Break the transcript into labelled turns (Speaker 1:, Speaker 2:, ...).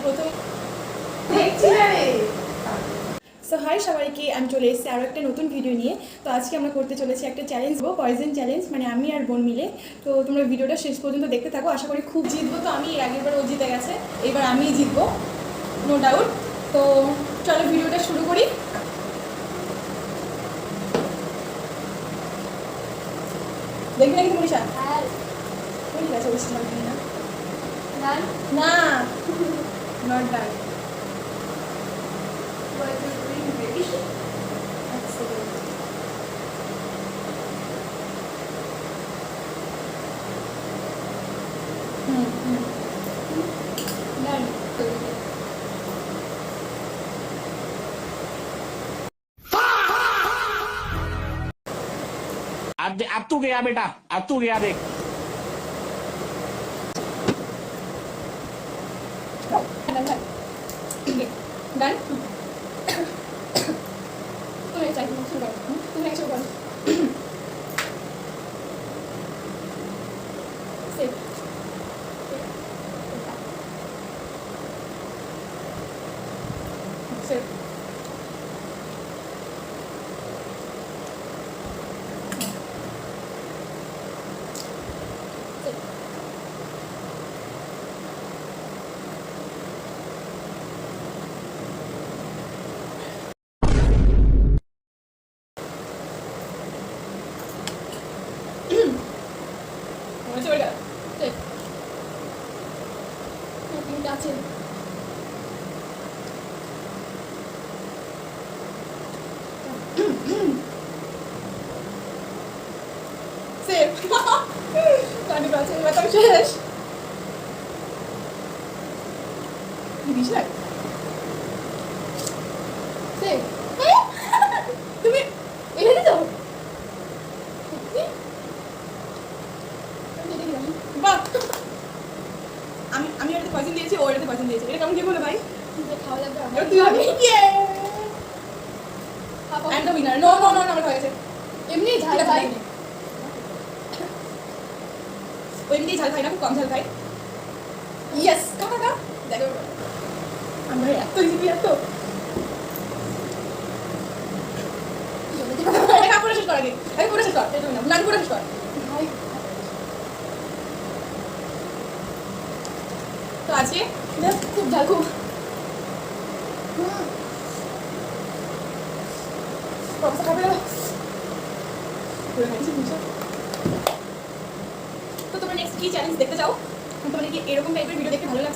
Speaker 1: প্রথম দেখছি না রে। সো হাই সবাইকে, আমি চলে এসেছি আরও একটা নতুন ভিডিও নিয়ে। তো আজকে আমরা করতে চলেছি একটা চ্যালেঞ্জ, পয়জন চ্যালেঞ্জ, মানে আমি আর বোন মিলে। তো তোমরা ভিডিওটা শেষ পর্যন্ত দেখতে থাকো, আশা করি খুব জিতবো। তো আমি এর আগেরবার ও জিতে গেছে, এবার আমিই জিতবো, নো ডাউট। তো চলো ভিডিওটা শুরু করি। দেখবি নাকি মনীষা?
Speaker 2: হ্যাঁ।
Speaker 1: ঠিক আছে, বেশি লাগবে না।
Speaker 2: ডান।
Speaker 1: না, নট ডান।
Speaker 2: ডান।
Speaker 3: अब तू गया बेटा, अब तू गया देख।
Speaker 1: ডান। তুমি চাই শুরু করো, তুমি শুরু করো। সেভ। সেভ। চলে গেল। সেভ। তিনটা আছে। সেভ। কাটি আছে, এবার তো শেষ। বিশ লাখ। সেভ। তুমি এনে দিতে বাহ, আমি আমি ওটাতে পয়সা দিয়েছি, ও ওটাতে পয়সা দিয়েছে। এটা কেমন কি বলে ভাই?
Speaker 2: খাওয়া লাগবে
Speaker 1: এবার তুই হবে। একদম উইনার। নো নো নো, আমার হয়ে গেছে।
Speaker 2: এমনি ঝাল খাই।
Speaker 1: ও এমনি ঝাল খাই না, খুব কম ঝাল খাই। ইয়েস, কাকা কা দেখো আমরা এত ইজি এত এটা পুরো শেষ কর আগে, আগে পুরো শেষ কর। এটা না, না পুরো শেষ কর। তো আছে খুব ঝাল, খুব কমসা খাবে না পুরো খাইছি বুঝছো। তো তোমরা নেক্সট কি চ্যালেঞ্জ দেখতে চাও? তোমাদের কি এরকম টাইপের ভিডিও দেখতে ভালো লাগছে?